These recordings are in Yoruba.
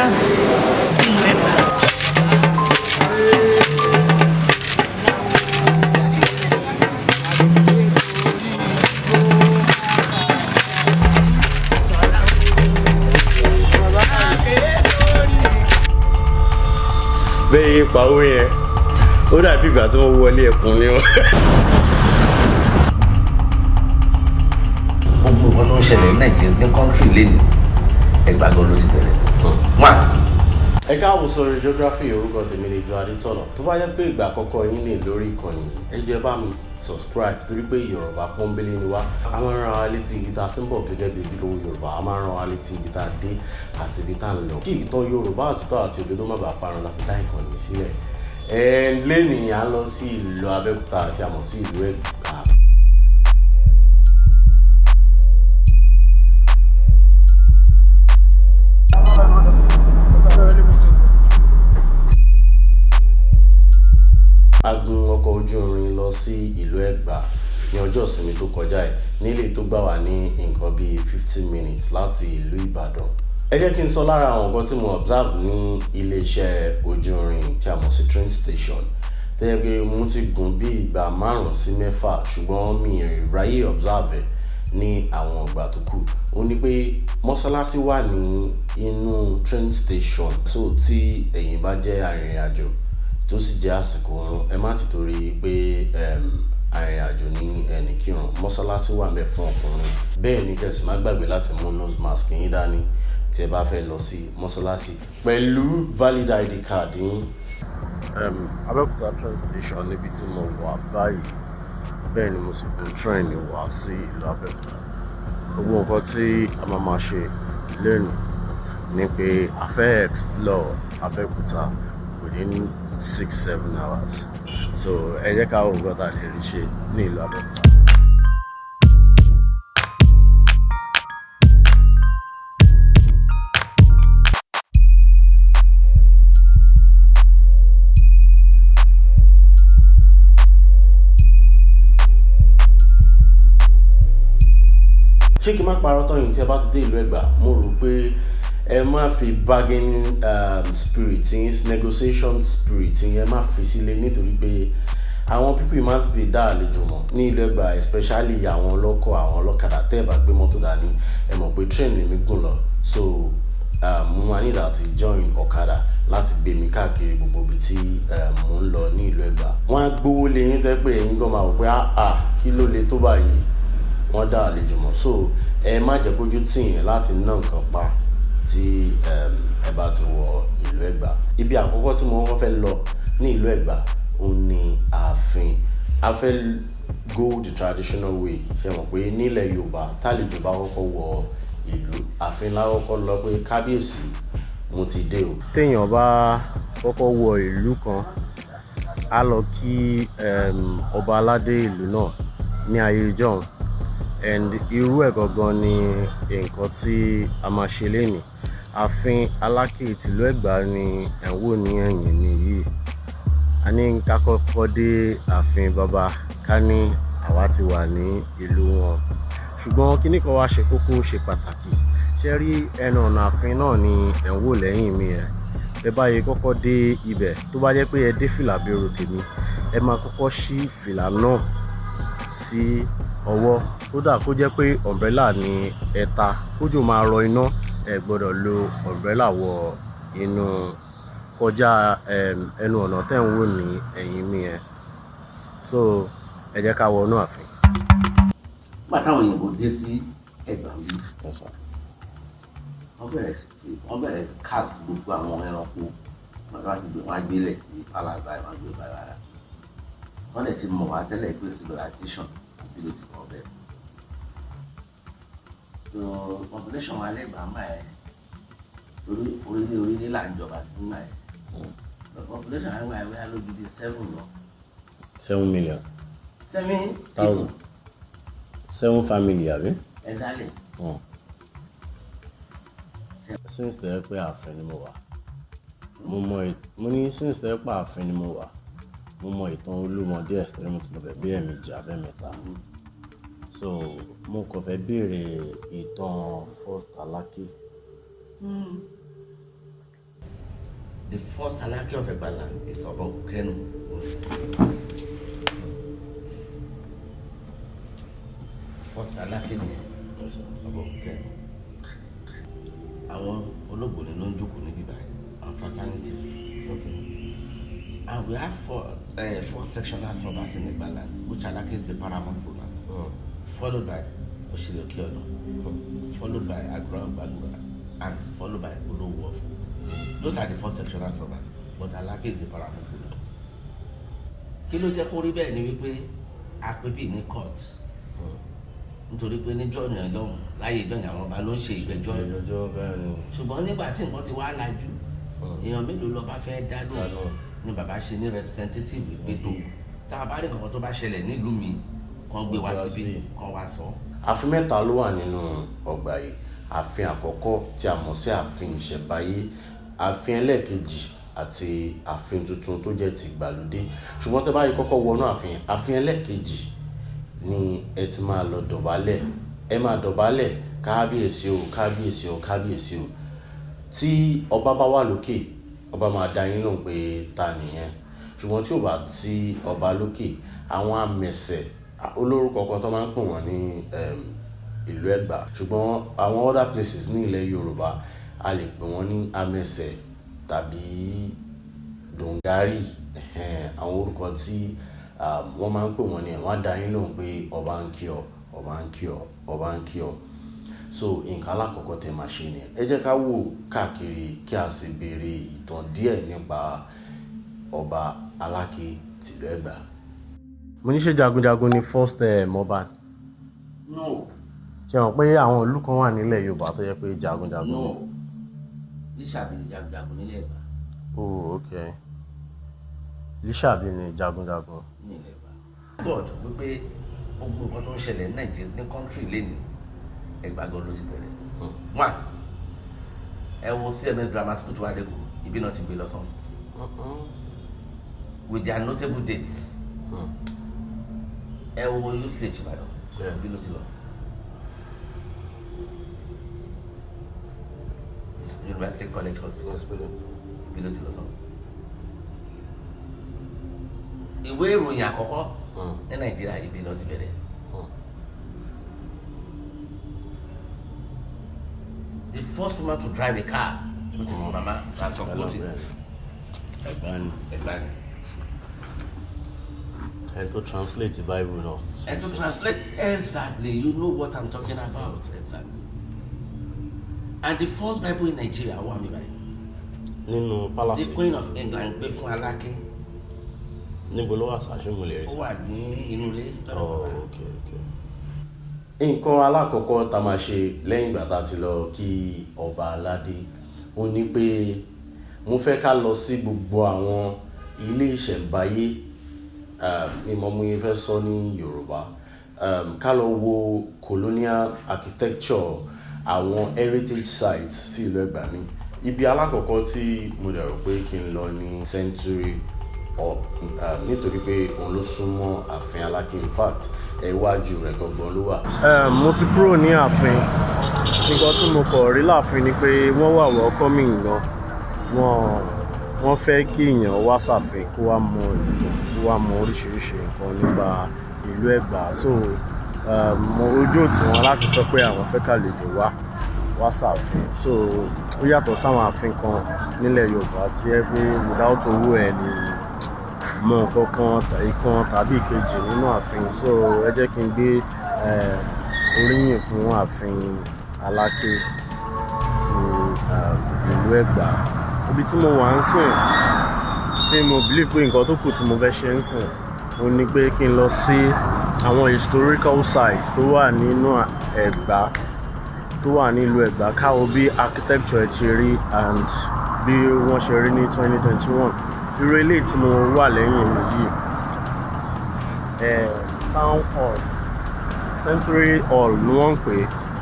káàbọ̀ sí Egba. Bẹ́ẹ̀ pàwọ́ yẹn ó dàbí ìgbà tí wọ́n wọlé ẹkùn ni ó. Gbogbo nǹkan tó ń ṣẹlẹ̀ ní Nàìjíríà ní kọ́ńtírì lẹ́nu Egba gan ló ti bẹ̀rẹ̀. Ẹ káàbọ̀ sórí geography, orúkọ tèmi ni Adire. Tó bá yẹ pé ìgbà àkọ́kọ́ yín ní lórí ìkànnì ẹ jẹ́ bá mi subscribe torí pé Yorùbá pọ́nbélé ni wá. A máa ń rán wa létí ibi tá a ti ń bọ̀ gẹ́gẹ́ bí ojúlówó Yorùbá. A máa ń rán wa létí ibi tá a dé àti ibi tá a ń lọ. Kí ìtàn Yorùbá àtúntò àti òdodo má bàa parun la fi dá ìkànnì sílẹ̀. Lẹ́nìí à ń lọ sí ìlú Abeokuta àti àmọ̀ sí ìlú Egba. A gun ọkọ̀ ojú irin lọ sí ìlú Egba ní ọjọ́ ìsinmi tó kọjá ẹ̀ nílé tó gbà wá ní nǹkan bíi 15 minutes láti ìlú Ibadan. Ẹ jẹ́ kí n sọ lára àwọn nǹkan tí mo observe ní iléeṣẹ́ ojú irin tí a mọ̀ sí train station. Tẹ́lẹ̀ pé mo ti gùn bí ìgbà 5 sí 6 ṣùgbọ́n mi ráyè observe ní àwọn ìgbà tó kù. Ó ní pé mọ́sálásí wà ní inú train station, so tí ẹ̀yin bá jẹ́ arìnrìn-àjò tó sì jẹ́ àsìkò oorun ẹ má ti torí pé arìnrìn-àjò ní ẹnì kírun. Mọ́sálásí wà ńbẹ̀ fún ọkùnrin. Bẹ́ẹ̀ ni kẹ́sì má gbàgbé láti mú nose mask yín dání tí ẹ bá fẹ́ lọ sí mọ́sálásí pẹ̀lú valid ID card yín. Abeokuta train station níbi tí mo wà báyìí, bẹ́ẹ̀ ni mo sì gun train wá sí ìlú Abeokuta. Gbogbo nǹkan tí a máa ṣe lónìí ni pé a fẹ́ explore Abeokuta within 6-7 hours. So ẹ jẹ́ ká wo nǹkan tá a lè rí ṣe ní ìlú Abeokuta. Ṣé kí n má parọ́ tán yìí tí ẹ bá ti dé ìlú Egba, mo rò pé ẹ má fi bargaining spirit yín, negotiation spirit yín ẹ má fi sílẹ̀ nítorí pé àwọn people máa ń tètè dá àlejò mọ̀ ní ìlú Egba, especially àwọn ọlọ́kọ̀, àwọn ọlọ́kadà. Tẹ́ ẹ bá gbé mọ́tò dání ẹ mọ̀ pé train lèmi gùn lọ, so mo máa ní láti join ọ̀kadà láti gbé mi káàkiri gbogbo ibi tí mo ń lọ ní ìlú Egba. Wọ́n á gbówó lé yín tẹ́ pé ẹ̀yin gan máa wò pé kí ló le tó báyìí, wọ́n dá àlejò mọ̀. So ẹ má jẹ́ kójú tì yín láti ná nǹkan pa tí ẹ bá ti wọ ìlú Egba. Ibi àkọ́kọ́ tí mo fẹ́ lọ ní ìlú Egba òun ni ààfin. A fẹ́ go the traditional way. Ṣé mọ̀ pé nílẹ̀ Yorùbá tálejò bá kọ́kọ́ wọ ìlú ààfin lákọ́kọ́ lọ pé kábíyèsí mo ti dé o. Téèyàn bá kọ́kọ́ wọ ìlú kan á lọ kí ọba aládé ìlú náà ní ayé ìjọ́un, and irú ẹ̀ gangan ni nǹkan tí a máa ṣe lénìí. Ààfin Alake tìlú Egba ni ẹ̀ ń wò ní ẹ̀yìn mi yìí. A ní ká kọ́kọ́ dé ààfin baba ká ní àwa ti wà ní ìlú wọn, ṣùgbọ́n kíní kan wá ṣe kókó, ṣe pàtàkì. Ṣé rí ẹnu ọ̀nà ààfin náà ni ẹ̀ ń wò lẹ́yìn mi ẹ̀. Ẹ báyìí kọ́kọ́ dé ibẹ̀, tó bá jẹ́ pé ẹ dé fìlà bẹ́rù tèmi, ẹ máa kọ́kọ́ ṣí fìlà náà sí ọwọ́. Kódà kó jẹ́ pé umbrella ni ẹ ta, kójò máa rọ iná, ẹ gbọ́dọ̀ lo umbrella wọ inú kọjá ẹnu ọ̀nà tẹ́ ń wò ní ẹ̀yìn mi ẹ̀. So ẹ jẹ́ ká wọnú ààfin. Nígbà táwọn òyìnbó dé sí Egba mi, wọ́n bẹ̀rẹ̀ cat gbogbo àwọn ẹranko wọ́n á gbélẹ̀ sí alàgbà ẹ̀, wọ́n á gbé bàrà. Wọ́n lè ti mọ̀ wá tẹ́lẹ̀ pé civilization àbí ló ti kọ́ bẹ́ẹ̀. So population wa lẹ́gbàá máa ẹ̀ orílẹ̀ là ń jọba sí máa ẹ̀. Population wa máa ẹ̀ wíyá ló gidi 7 lọ. 7 million. 7,000. 7 family àbí? Exactly. Since tẹ́ pé ààfin ni mo wà, mo ní since tẹ́ pé ààfin ni mo wà, mo mọ ìtàn Olúmọ díẹ̀ torí mo ti lọ bẹ̀ bí ẹ̀ẹ̀mejì àbẹ́ẹ̀mẹ́ta. So mo kàn fẹ́ béèrè ìtàn first Alake. The first Alake of Egbaland is Abeokuta. First Alake ni Abeokuta. Àwọn olóògbé ló ń jókòó níbí báyìí, and fraternities. Okay. And we have four sectional suburbs in Egbaland, which Alake is the paramount ruler, followed by Shodeke, followed by Agura, and followed by Olowo. Those are the four sectional suburbs, but Alake is the paramount ruler. Kí ló jẹ́ kó rí bẹ́ẹ̀ ni wípé àpébí ní court. Nítorí pé níjọ́ yẹn lọ́hùn láyé ìjọ yẹn àwọn ọba ló ń ṣe ìgbẹ́jọ́. Ṣùgbọ́n nígbà tí nǹkan ti wá lajú, èèyàn mélòó lọ́ba fẹ́ dá lóhùn ni bàbá ṣe ní representative ìpètò. Tá a bá rí nǹkan tó bá ṣẹlẹ̀ nílùú mi, kàn gbé wá síbí, kàn wá sọ. Ààfin mẹ́ta ló wà nínú ọgbà yìí. Ààfin àkọ́kọ́ tí a mọ̀ sí ààfin ìṣẹ̀báyé, ààfin ẹlẹ́ẹ̀kejì àti ààfin tuntun tó jẹ́ ti ìgbàlódé. Ṣùgbọ́n tẹ́ bá yí kọ́kọ́ wọnú ààfin ẹlẹ́ẹ̀kejì ni ẹ ti máa lọ dọ̀bálẹ̀. Ẹ máa dọ̀bálẹ̀ kábíyèsí o, kábíyèsí o, kábíyèsí o. Tí ọba bá wà lókè, ọba máa dá yín lóhùn pé ta nìyẹn. Ṣùgbọ́n tí ò bá sí ọba lókè, àwọn amẹ̀sẹ̀ olórúkọ kan tó máa ń pè wọ́n ní ìlú Ẹ̀gbá. Ṣùgbọ́n àwọn other places ní ilẹ̀ Yorùbá a lè pè wọ́n ní amẹ̀sẹ̀ tàbí dongari. Àwọn orúkọ tí wọ́n máa ń pè wọ́n ní wọ́n á dá yín lóhùn pé ọba ń kí ọ, ọba ń kí ọ, ọba ń kí ọ. So nǹkan alákọ̀ọ́kọ́ tẹ́ máa ṣe ni ẹ jẹ́ ká wò káàkiri kí a sì béèrè ìtàn díẹ̀ nípa ọba Alake tìlú Ẹ̀gbá. Mo ní ṣe jagunjagun ni first ọba. No. Ṣé mọ̀ pé àwọn ìlú kan wà nílẹ̀ Yorùbá tó yẹ pé jagunjagun. No. Lísàbí ni jagunjagun nílẹ̀ Ẹ̀gbá. Oh, okay. Lísàbí ni jagunjagun nílẹ̀ Ẹ̀gbá. God wípé gbogbo nǹkan tó ń ṣẹlẹ̀ ní Nàìjíríà ní country lẹ́nu Ẹ̀gbá gan ló ti bẹ̀rẹ̀. One, ẹ wo CMS grammar school tó wà lẹ́kọ̀ọ́, ibi náà ti gbé lọ tán. With their notable dates. Ẹ wo usage Ìbàdàn, ibi ló ti lọ. University College Hospital, ibi ló ti lọ tán. Ìwé ìròyìn àkọ́kọ́ ní Nàìjíríà ibi ló ti bẹ̀rẹ̀. The first woman to drive a car, which is Mama Ransom-Kuti. Egbaland. And to translate the Bible now. And to translate, exactly, you know what I'm talking about, exactly. And the first Bible in Nigeria, what am I buying? Nínú palace. The Queen of England gbé fún Alake. Níbo ló wà ṣàṣemúlẹ̀ rẹ̀ sí? Ó wà ní inú ilé. Oh, okay. Nǹkan alákọ̀ọ́kọ́ tá máa ṣe lẹ́yìn ìgbà tá ti lọ kí ọba aládé ó ní pé mo fẹ́ ká lọ sí gbogbo àwọn ilé ìṣẹ̀ǹbáyé ní mo mú yín fẹ́ sọ ní Yorùbá, ká lọ wo colonial architecture, àwọn heritage sites tí ìlú Ẹ̀gbá ní. Ibi alákọ̀ọ́kọ́ tí mo dẹ̀ rò pé kí n lọ ní Century nítorí pé òun ló súnmọ́ ààfin Alake. In fact iwájú rẹ̀ gangan ló wà. Mo ti kúrò ní ààfin. Nǹkan tí mo kọ̀ rí láàfin ni pé wọ́n wà welcoming gan. Wọ́n fẹ́ kí èèyàn wá ṣàfin kó wá mọ ìlú, kó wá mọ oríṣiríṣi nǹkan nípa ìlú Ẹ̀gbá. So mo ojú òtí wọn láti sọ pé àwọn fẹ́ kàlejò wá ṣàfin. So ó yàtọ̀ sáwọn ààfin kan nílẹ̀ Yorùbá tí ẹ pé without owó ẹ̀ ni mọ nǹkan tàbí ìkejì nínú ààfin. So ẹ jẹ́ kí n gbé oríyìn fún ààfin Alake ti ìlú Ẹ̀gbá. Ibi tí mo wà ń sìn, tí mo believe pé nǹkan tó kù tí mo fẹ́ ṣe ń sìn ó ní pé kí n lọ sí àwọn historical sites tó wà nínú Ẹ̀gbá, tó wà nílùú Ẹ̀gbá, káwo bí architecture ti rí and bí wọ́n ṣe rí ní 2021. Irú ilé tí mo wà lẹ́yìn mi yìí, town hall, Century Hall ni wọ́n ń pè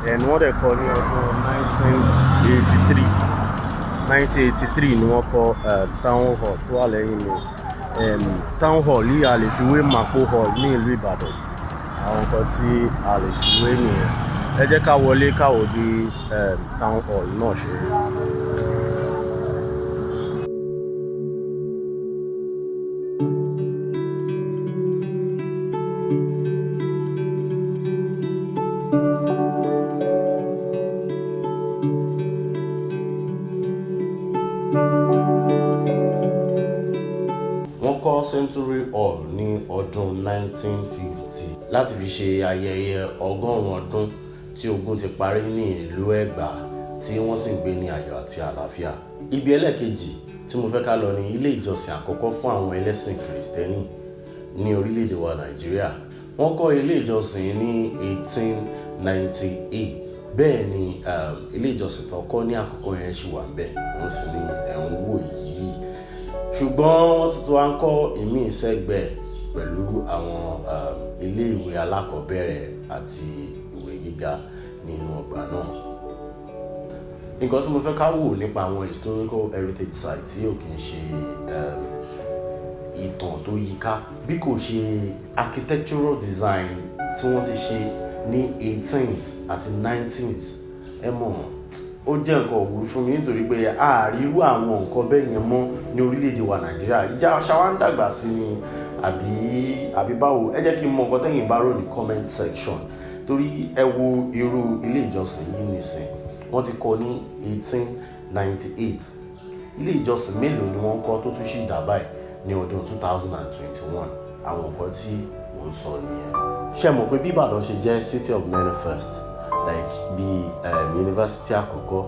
é, ni wọ́n dẹ̀ kọ́ ní ọdún 1983 ni wọ́n kọ́ town hall tó wà lẹ́yìn mi. Town hall yìí a lè fi wé Mapo hall ní ìlú Ìbàdàn. Àwọn nǹkan tí a lè fi wé nìyẹn. Ẹ jẹ́ ká wọlé káwò bí town hall náà ṣe rí. Century Hall ní ọdún 1950 láti fi ṣe ayẹyẹ 100 ọdún tí ogun ti parí ní ìlú Egba tí wọ́n sì ń gbé ní ayọ̀ àti àlàáfíà. Ibi ẹlẹ́kejì tí mo fẹ́ ká lọ ní ilé ìjọsìn àkọ́kọ́ fún àwọn ẹlẹ́sìn Kìrìsìtẹ́nì ní orílẹ̀-èdè wa Nàìjíríà. Wọ́n kọ́ ilé ìjọsìn ní 1898. Bẹ́ẹ̀ ni ilé ìjọsìn tó kọ́ ní àkọ́kọ́ yẹn ṣì wà ńbẹ̀, wọ́n sì ní ẹ̀hún wò yìí. Ṣùgbọ́n wọ́n ti tún wá ń kọ́ ìmí ìṣẹ́gbẹ́ pẹ̀lú àwọn ilé ìwé alákọ̀ọ́bẹ̀rẹ̀ àti ìwé gíga nínú ọgbà náà. Nǹkan tí mo fẹ́ ká wò nípa àwọn historical heritage site tí ò kì í ṣe ìtàn tó yíká bí kò ṣe architectural design tí wọ́n ti ṣe ní 18th àti 19th. Ẹ mọ̀ ó jẹ́ nǹkan òwúrú fún mi nítorí pé àárírú àwọn nǹkan bẹ́ẹ̀ yẹn mọ́ ní orílẹ̀-èdè wa Nàìjíríà. Ìjà ṣáwá ń dàgbà sí ni àbí báwo? Ẹ jẹ́ kí n mọ nǹkan tẹ́yìn bá rò ní comment section, torí ẹ wo irú ilé ìjọsìn yìí nìsín. Wọ́n ti kọ́ ní 1898. Ilé ìjọsìn mélòó ni wọ́n kọ́ tó tún ṣì dà báyìí ní ọdún 2021? Àwọn nǹkan tí mo ń sọ nìyẹn. Ṣé mọ̀ pé bí Ìbàdàn ṣe jẹ́ city of many first, like bí university àkọ́kọ́,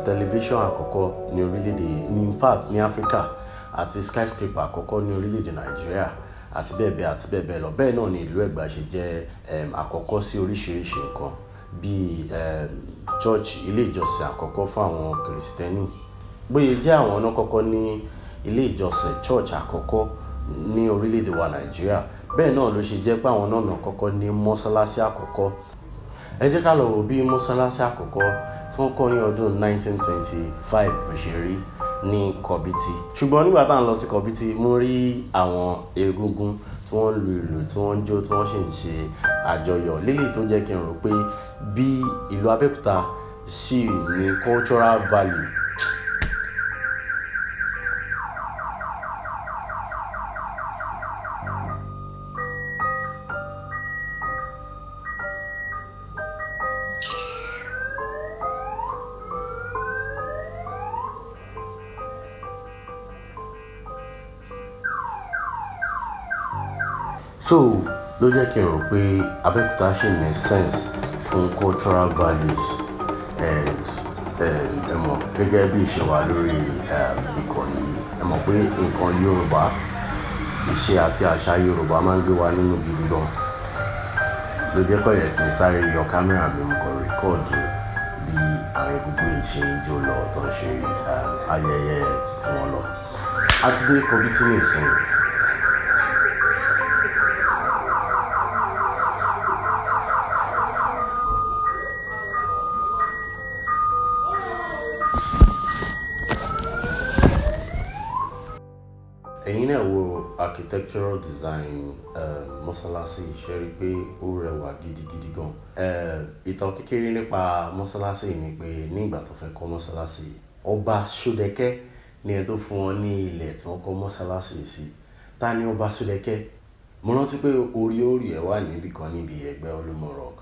television àkọ́kọ́ ní orílẹ̀-èdè, in fact ní Africa, àti skyscraper àkọ́kọ́ ní orílẹ̀-èdè Nàìjíríà àti bẹ́ẹ̀ bẹ́ẹ̀ lọ. Bẹ́ẹ̀ náà ni ìlú Ẹ̀gbá ṣe jẹ́ àkọ́kọ́ sí oríṣiríṣi nǹkan bí church, ilé ìjọsìn àkọ́kọ́ fún àwọn Kìrìsìtẹ́nì. Bóyá jẹ́ àwọn náà kọ́kọ́ ní ilé ìjọsìn church àkọ́kọ́ ní orílẹ̀-èdè wa Nàìjíríà, bẹ́ẹ̀ náà ló ṣe jẹ́ pé àwọn náà kọ́kọ́ ní mọ́sálásí àkọ́kọ́. Ẹ jẹ́ ká lọ wò bí mọ́sálásí àkọ́kọ́ tí wọ́n kọ́ ní ọdún 1925 bó ṣe rí ní Kọ̀bìtì. Ṣùgbọ́n nígbà tá à ń lọ sí Kọ̀bìtì, mo rí àwọn egungun tí wọ́n lu ìlù, tí wọ́n ń jó, tí wọ́n sì ń ṣe àjọyọ̀. Léyìí tó jẹ́ kí n rò pé bí ìlú Abeokuta sì ní cultural value. So ló jẹ́ kí n rò pé Abeokuta ṣì ní sense fún cultural values and ẹ mọ̀ gẹ́gẹ́ bí ìṣe wa lórí ìkànnì. Ẹ mọ̀ pé nǹkan Yorùbá, ìṣe àti àṣà Yorùbá máa ń gbé wa nínú gidi gan. Ló jẹ́ kó yẹ kí n sáré yọ kámẹ́rà mi, mo kàn rìkọ́ọ̀dù bí àwọn egungun yìí ṣe ń jó lọ tó ń ṣe ayẹyẹ títí wọn lọ. A ti dé Kọ̀bìtì nìsín. Ẹ̀yin náà wo architectural design mọ́sálásí, ṣe rí pé ó rẹwà gidigidi gan. Ìtàn kékeré nípa mọ́sálásí ni pé nígbà tó fẹ́ kọ́ mọ́sálásí, ọba Shodeke ni ẹ tó fún wọn ní ilẹ̀ tí wọ́n kọ́ mọ́sálásí sí. Ta ni ọba Shodeke? Mo rántí pé orí ẹ̀ wà níbì kan níbi ẹgbẹ́ Olúmọ rock.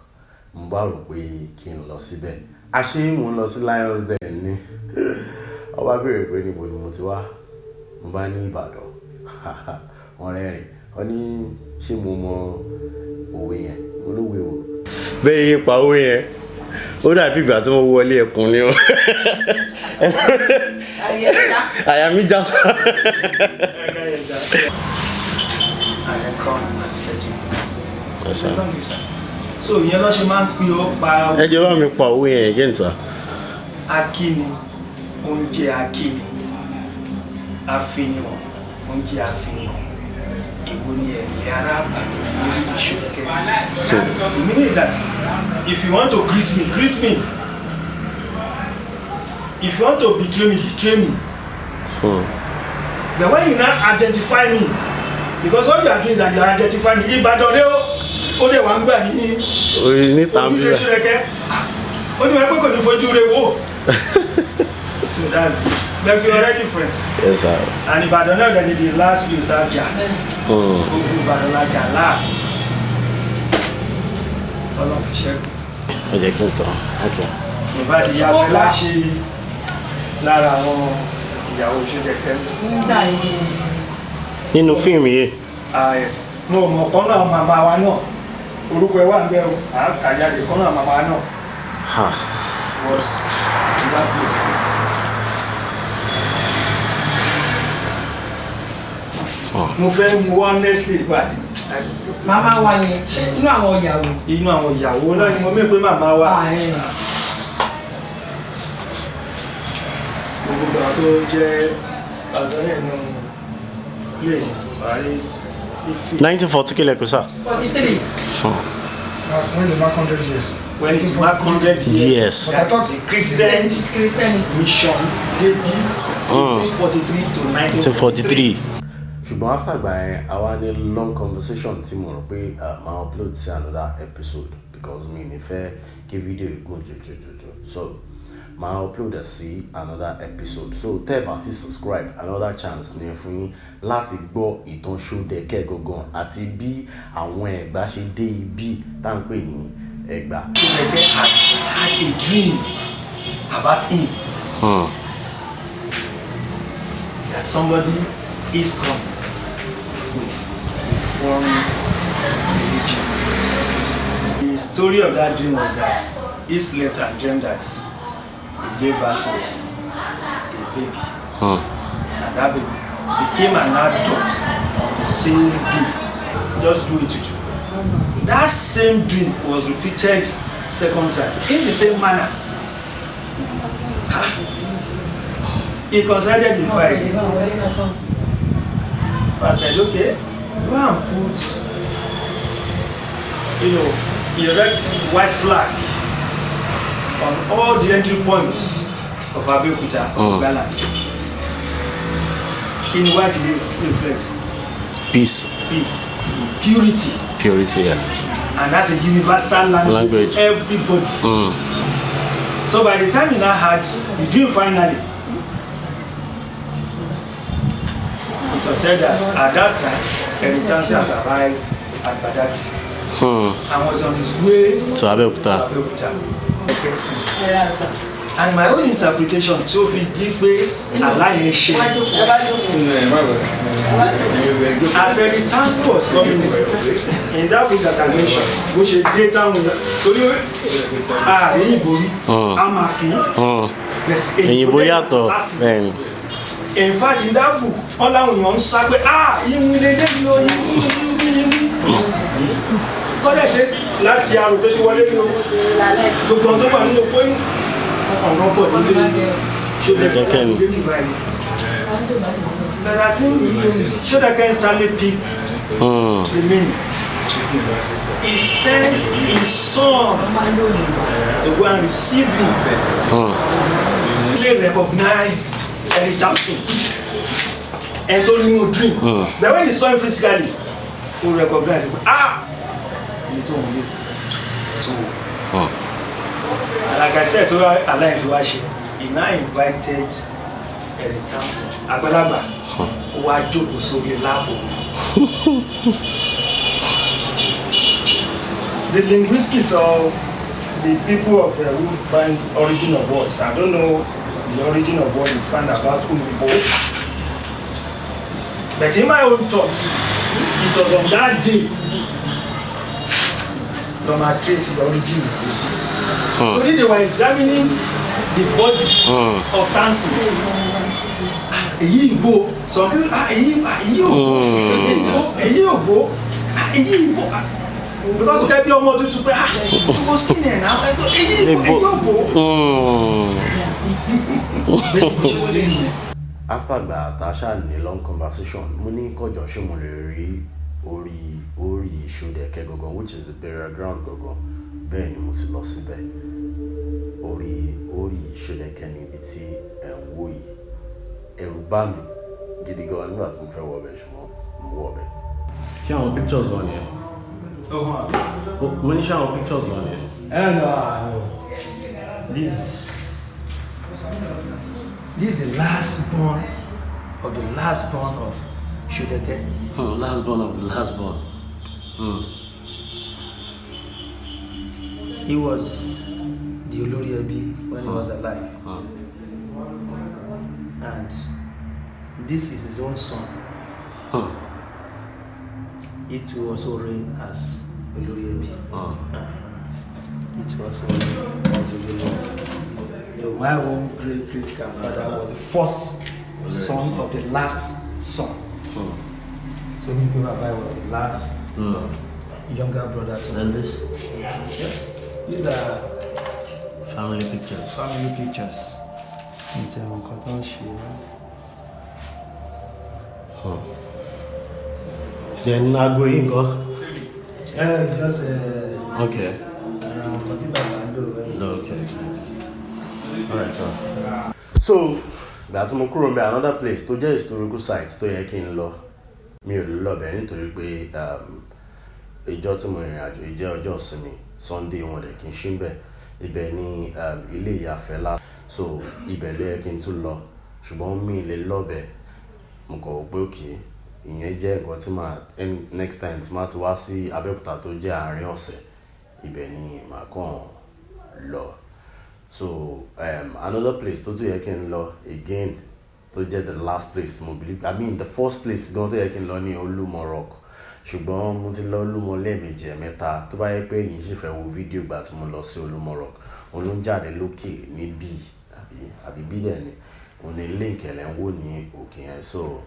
Mo bá rò pé kí n lọ síbẹ̀. Àṣé mo ń lọ sí Lions Den ni. Ọba béèrè pé níbo ni mo ti wá. Mo bá ní Ìbàdàn. Wọ́n rẹ́rìn. Wọ́n ní ṣé mo mọ òwe yẹn? Olówe o. Bẹ́ẹ̀ yín pa òwe yẹn. Ó dàbí ìgbà tí wọ́n wọlé ẹkùn ni o. Àyà mi já sá. So ìyẹn ló ṣe máa ń pín ó pa. Ẹ jẹ́ bá mi pa òwe yẹn again sir. Akíni, oúnjẹ akíni, àfihàn, oúnjẹ àfihàn. Èwo ni ẹ̀mí ara àbàlẹ̀ lórí Shodeke? The meaning is that if you want to greet me, greet me. If you want to betray me. But when you now identify me, because all you are doing is that you identify me. Ibadan de o de wa ń gbà ní ojúde Shodeke. Ó ní wọ́n pé kò ní fojú rẹ̀ wò. So that's it. But we are already friends. Yes sir. And Ibadan now they the last place that jà. Ibadan la jà last. Ọlọ́run fi ṣẹ́gun. Ó jẹ́ kí n kàn. Okay. Ìbàdí ìyàfẹ́ láṣẹ lára àwọn ìyàwó Shodeke. Nínú fíìmù yìí. Yes. Mo mọ̀ kan náà màmá wa náà. Orúkọ ẹ̀ wà ń bẹ̀ o. Àjáde kan náà màmá wa náà. Was in that play. Mo fẹ́ mu honestly gbàdí. Màmá wa yẹn inú àwọn ìyàwó. Inú àwọn ìyàwó náà ni mo mẹ́ pé màmá wa. Gbogbo àwọn tó jẹ́ Tanzania nínú play parí. 1940 kílẹ̀ kù sá. 43. That's when they mark 100 years. When it mark 100 years. But I thought the Christianity mission debut 1943 to 1943. Ṣùgbọ́n after ìgbà yẹn àwa ní long conversation tí mo rò pé máa upload sí another episode because mi ní fẹ́ kí fídíò ìgún jòjòjòjò so máa upload ẹ̀ sí another episode so tẹ́ ẹ bá ti subscribe another chance ní fún yín láti gbọ́ ìtàn Shodeke gangan àti bí àwọn Ẹ̀gbá ṣe dé ibi tá ń pè ní Egba. Shodeke had a dream about him. That somebody is coming with a foreign religion. The story of that dream was that he slept and dreamed that he gave birth to a baby. And that baby became an adult on the same day. Just do it to you. That same dream was repeated second time in the same manner. He considered the fire. I said, okay, go and put, erect white flag on all the entry points of Abeokuta, Egbaland. In what it reflects? Peace. Purity. Purity, yeah. And that's a universal language for everybody. So by the time you now had the dream finally, it was said that at that time, Heritage has arrived at Badagi and was on his way to Abeokuta. And my own interpretation, Sophie Dipe, Alake, as Heritage was coming in that book that I mentioned, which is data, in fact, in that book, all I want to say, láti àrò tó ti wọlé ní gbogbo ọdún wà nínú pé ọ̀rọ̀ pọ̀ nílé Shodeke nílé nígbà yìí. But I think Shodeke instantly picked the meaning. He sent his son to go and receive him. He recognized Heritage and told him no dream. But when he saw him physically, he recognized him. Like I said to Alake, he now invited Heritage Agbalagba who wá jókòó sórí láàbò. The linguistics of the people of who find origin of words. I don't know the origin of what you find about Yoruba, but in my own thoughts, it was on that day. From a trace the origin, you see. Only they were examining the body of dancing. Some people because you can be almost to go skinny now. After that, I had a long conversation. Money kojo ṣé mo lè rí orí Shodeke gogo, which is the burial ground gogo. Bẹ́ẹ̀ ni mo sì lọ síbẹ̀. Orí Shodeke níbi tí ẹ̀ ń wò yìí. Ẹ̀rù bà mí gidi gan nígbà tí mo fẹ́ wọ ọbẹ̀ ṣùgbọ́n mo wọ ọbẹ̀. Ṣé àwọn pictures wà nìyẹn? Mo ní ṣé àwọn pictures wà nìyẹn? No. This is the last born of the last born of Shodeke. Last born of the last born. He was the Olori Ebi when he was alive. And this is his own son. He too also reigned as Olori Ebi. He too also reigned as Olori Ebi. My own great grandfather was the first son of the last son. So me Baba was the last younger brother to And this? These are Family pictures. family pictures. Then I go in, go. Yeah, it's just Okay. no, Okay. Alright, sir. So, that's my crew. Another place to just historical sites to yẹ kí n lọ. Mi ò lè lọ bẹ́ẹ̀ nítorí pé ìjọ tí mo rìn àjò ìjẹ́ ọjọ́ ìsinmi Sunday wọn dẹ̀ kí n ṣí bẹ́ẹ̀. Ibẹ̀ ni ilé ìyàfẹ́ lá. So ibẹ̀ ló yẹ kí n tún lọ. Ṣùgbọ́n mi lè lọ bẹ́ẹ̀. Mo kọ̀ wò pé òkè ìyẹn jẹ́ nǹkan tí màá next time tí màá ti wá sí Abeokuta tó jẹ́ àárín ọ̀sẹ̀. Ibẹ̀ ni màá kàn lọ. So another place tó tún yẹ kí n lọ again tó jẹ́ the last place mo believe I mean the first place gan tó yẹ kí n lọ ní Olúmọ rock. Ṣùgbọ́n mo ti lọ Olúmọ lẹ́ẹ̀mejì ẹ̀mẹ́ta tó bá yẹ pé yìí ṣì fẹ́ wo fídíò gbà tí mo lọ sí Olúmọ rock. Òun ló ń jáde lókè ní B àbí B dẹ̀ ni. Òun ni link ẹ̀ lẹ́ ń wò ní òkè yẹn. So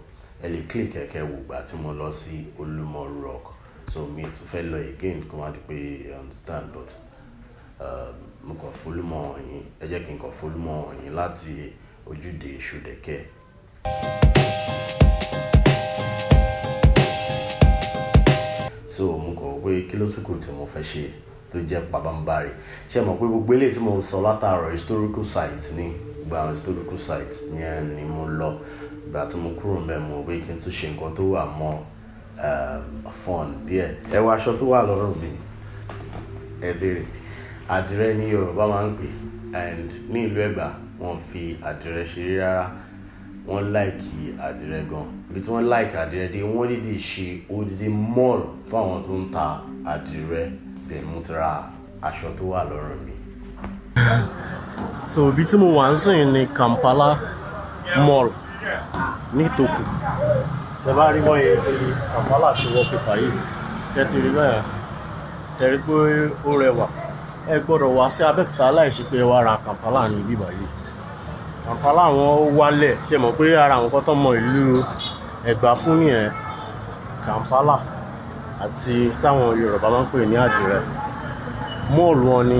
ẹ lè click kẹ̀kẹ́ wò gbà tí mo lọ sí Olúmọ rock. So mi tún fẹ́ lọ again kó má di pé understand but mo kàn f'Olúmọ yín ẹ jẹ́ kí n kàn f'Olúmọ yín láti ojúde Shodeke. So mo kàn pé kí ló tún kù tí mo fẹ́ ṣe tó jẹ́ pabambari ṣé mọ̀ pé gbogbo eléyìí tí mo ń sọ látàárọ̀ historical sites ní gba àwọn historical sites yẹn ni mo lọ ìgbà tí mo kúrò ńbẹ̀ mo pé kí n tún ṣe nǹkan tó wà mọ́ fun díẹ̀ ẹ wo aṣọ tó wà lọ́rùn mi ẹ ti rí Adire ní Yorùbá máa ń pè and ní ìlú Ẹ̀gbá wọ́n fi Adire ṣeré rárá wọ́n láìkì Adire gan ibi tí wọ́n láìkì Adire dé wọ́n dídì ṣe odidi mall fún àwọn tó ń ta Adire bẹ́ẹ̀ mo ti ra aṣọ tó wà lọ́rùn mi. So ibi tí mo wà ń sìn ní Kampala mall ní Toku tẹ bá rí bọ́yẹ fi Kampala ṣe wọ́ pépà yìí tẹ ti rí bẹ́ẹ̀ tẹ rí pé ó rẹwà ẹ gbọ́dọ̀ wá sí Abẹ́òkúta láìsí pé wá ra Kampala ní bíbá yìí. Kampala wọn wálẹ̀ ṣe mọ̀ pé ara àwọn kan tó mọ ìlú Ẹ̀gbá fún nìyẹn Kampala àti táwọn Yorùbá máa ń pè ní Adire. Mọ́ọ̀lù wọn ni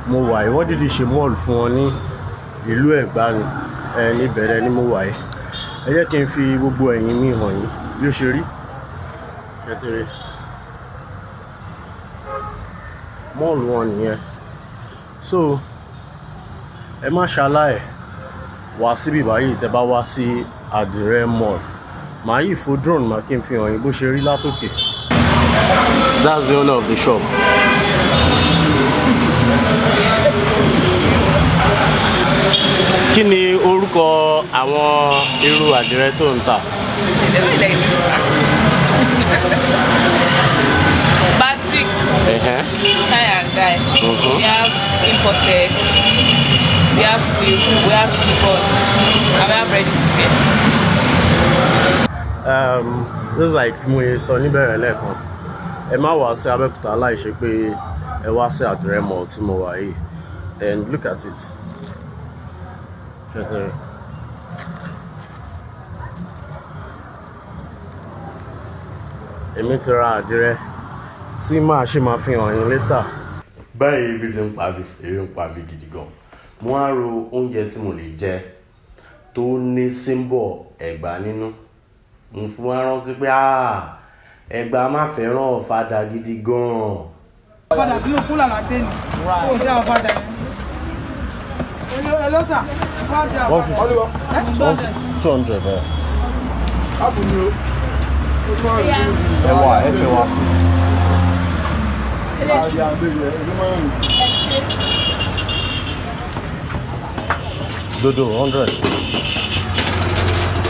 mo wà yìí wọ́n dìde ṣe mọ́ọ̀lù fún wọn ní ìlú Ẹ̀gbá ni níbẹ̀rẹ̀ ni mo wà yìí. Ẹ jẹ́ kí n fi gbogbo ẹ̀yìn mi hàn yín bí ó ṣe rí ṣe ti rí mọ́ọ̀lù wọn nìyẹn. So ẹ má ṣaláì wá síbí báyìí tẹ́ bá wá sí Adire mall màá yìí fo drone màá kí n fi hàn yín bó ṣe rí látòkè. That's the owner of the shop. Kí ni orúkọ àwọn irú Adire tó ń tà? Batik, tie and dye. We have imported, we have silk, we have chiffon, and we have ready to wear. This is like mo sọ níbẹ̀rẹ̀ lẹ́ẹ̀kan ẹ má wá sí Abẹ́òkúta láìṣe pé ẹ wá sí Adire mall tí mo wà yìí and look at it. Èmi ti ra Adire tí máa ṣe máa fi hàn yín later. Báyìí ibi tí ń pa mi èyí ń pa mi gidi gan. Mo á ro oúnjẹ tí mo lè jẹ tó ní symbol Ẹ̀gbá nínú. Mo fún wa rántí pé Ẹ̀gbá má fẹ́ràn ọ̀fadà gidi gan. Ọ̀fadà sínú kúlà láti ní. Ó dá ọ̀fadà yẹn. Hello sir. 200 ẹ̀. Àbúrò. Ẹ wà ẹ fẹ́ wá sí. Dodo 100.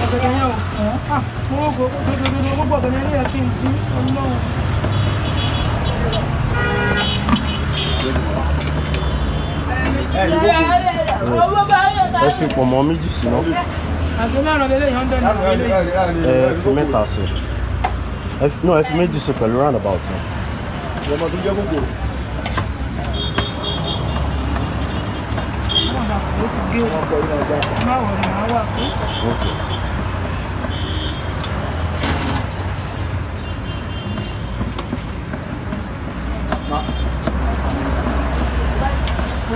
Ọ̀gẹ̀dẹ̀ yẹn ò fún. Mo gbogbo ọ̀gẹ̀dẹ̀ yẹn kí n jí Ọlọ́run. Ẹ fi pọ̀nmọ́ méjì sí náà. Àti mẹ́rin lélẹ́yìn 100 naira lélẹ́yìn. Ẹ fi mẹ́ta sí. No, if méjì sí pẹ̀lú roundabout. Ọmọ tó jẹ́ gbogbo. Roundabout ló ti gé o. Má wọ̀rọ̀ máa wà pé. Okay.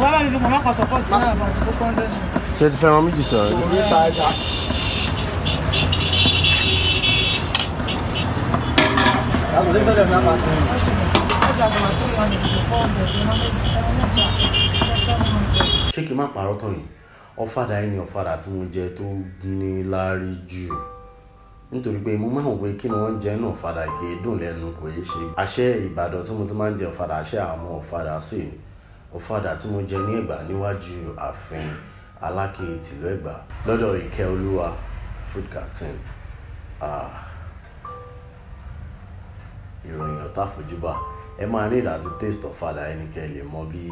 Wọ́n bá mi fi mọ̀mọ́ kan support sí náà àbàtì kókó 100. Ṣé ti fẹ́ràn méjì sọ̀rọ̀? Orí ta ẹja. Yàtọ̀ sí sẹ́lẹ̀ náà bá tẹ̀. Ẹ̀sà àgbà 300 to 400 ẹ̀rọ mẹ́ta ẹ̀rọ 700. Ṣé kí n má parọ́ tán yìí? Ọ̀fadà ẹni ọ̀fadà tí mo jẹ tó ní láárí jù. Nítorí pé mo máa ń wò pé kí ni wọ́n jẹ náà ọ̀fadà kì í dùn lẹ́nu kò yé ṣe. Àṣẹ Ìbàdàn tí mo ti máa ń jẹ ọ̀fadà àṣẹ àwọn ọ̀fadà sí ni. Ọ̀fadà tí mo jẹ ní Ẹ̀gbá níwájú ààfin Alake tìlú Ẹ̀gbá lọ́dọ̀ Ìkẹ́olúwa food canteen. Ìròyìn ọ̀tá fojúbà ẹ máa ní ìdá tí taste ọ̀fadà ẹnikẹ́ lè mọ bí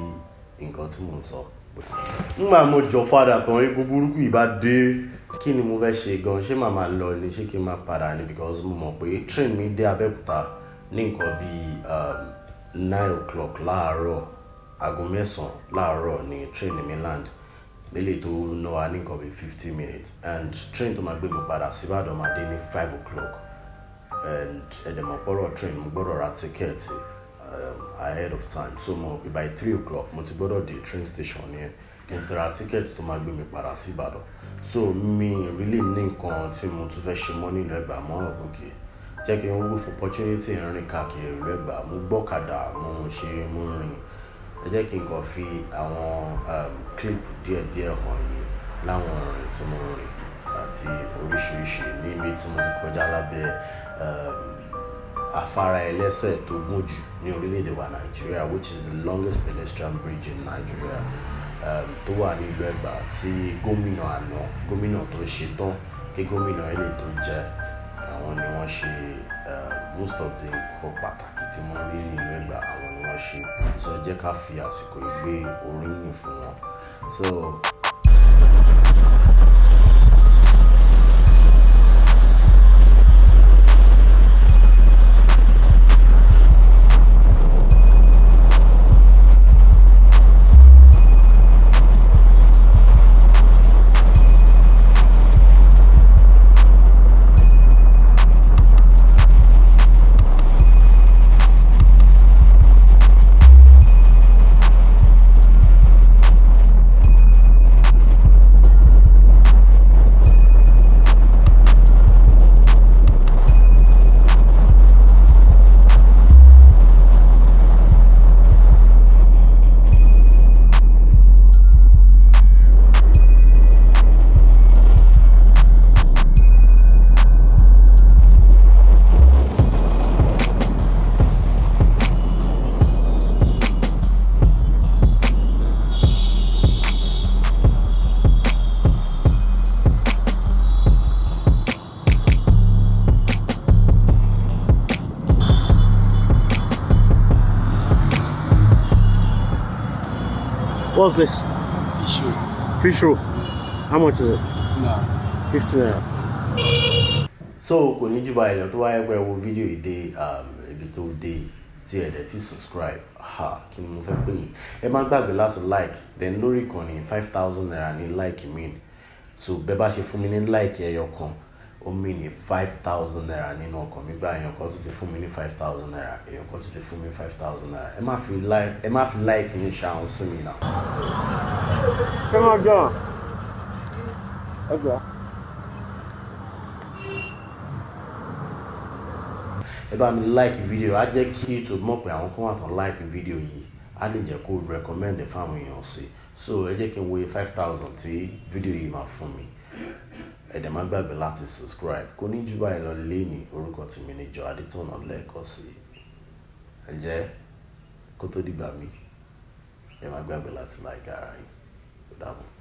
nǹkan tí mò ń sọ. Nígbà mo jọ ọ̀fadà tán egun burúkú ìbá dé kí ni mo fẹ́ ṣe gan ṣé màá máa lọ ni ṣé kí n máa padà ni because mo mọ̀ pé train mi dé Abeokuta ní nǹkan bíi 9 o'clock láàárọ̀ aago 9 láàárọ̀ ni train mi land lélẹ̀ tó ná wa ní nǹkan bíi 50 minutes and train tó máa gbé mi padà sí Ìbàdàn máa dé ní 5 o'clock and ẹ̀dẹ̀mọ̀pọ̀rọ̀ train mo gbọ́dọ̀ ra tíkẹ́ẹ̀tì ahead of time so mo by 3 o'clock mo ti gbọ́dọ̀ dé train station yẹn kí n ti ra tíkẹ́ẹ̀tì tó máa gbé mi padà sí Ìbàdàn so mi really ní nǹkan tí mo tún fẹ́ ṣe mọ́ nílùú Ẹ̀gbá mọ́ òkè jẹ́ kí n wúwo fún opportunity rìn káàkiri ìlú Ẹ̀gbá mo gbọ́kadà mo rìn ẹ jẹ́ kí n kàn fi àwọn clip díẹ̀díẹ̀ hàn yín láwọn ọ̀rìn tí mo rìn àti oríṣiríṣi ní ibi tí mo ti kọjá lábẹ́ afárá ẹlẹ́sẹ̀ tó gùn jù ní orílẹ̀-èdè wa Nàìjíríà which is the longest pedestrian bridge in Nigeria tó wà ní ìlú Ẹ̀gbá tí gómìnà tó ṣe tán kí gómìnà ilé tó jẹ́ àwọn ni wọ́n ṣe most of the nǹkan pàtàkì tí wọ́n rí ní ìlú Ẹ̀gbá àwọn ni wọ́n ṣe so jẹ́ ká fi àsìkò ìgbé oríyìn fún wọn so. What's this? Fish roll. Fish roll. Yes. How much is it? 50 naira. 50 naira. So kò ní jù báyìí lọ tó wáyé pé wo fídíò yìí dé ibi tó dé tí ẹ dẹ̀ ti subscribe kí ni mo fẹ́ pè yín ẹ má gbàgbé láti like then lórí ìkànnì 5,000 naira ní like mi so bẹ́ẹ̀ bá ṣe fún mi ní like ẹyọ kan ó mì ní 5,000 naira nínú ọkàn mi gba èèyàn kan tó ti fún mi ní 5,000 naira èèyàn kan tó ti fún mi 5,000 naira ẹ má fi like yín ṣàwọn sí mi náà. Come on, John. Egba. Ẹ bá mi like video á jẹ́ kí YouTube mọ̀ pé àwọn kan wà tán like video yìí á lè jẹ́ kó recommend ẹ̀ fáwọn èèyàn sí so ẹ jẹ́ kí n wo 5,000 tí video yìí máa fún mi ẹ dẹ̀ má gbàgbé láti subscribe kò ní jù báyìí lọ lé ní orúkọ tèmi ní Jọ Adétọ̀nà lẹ́ẹ̀kan sí ẹ jẹ́ kó tó dìgbà mi ẹ má gbàgbé láti like ara yín ó dàbọ̀.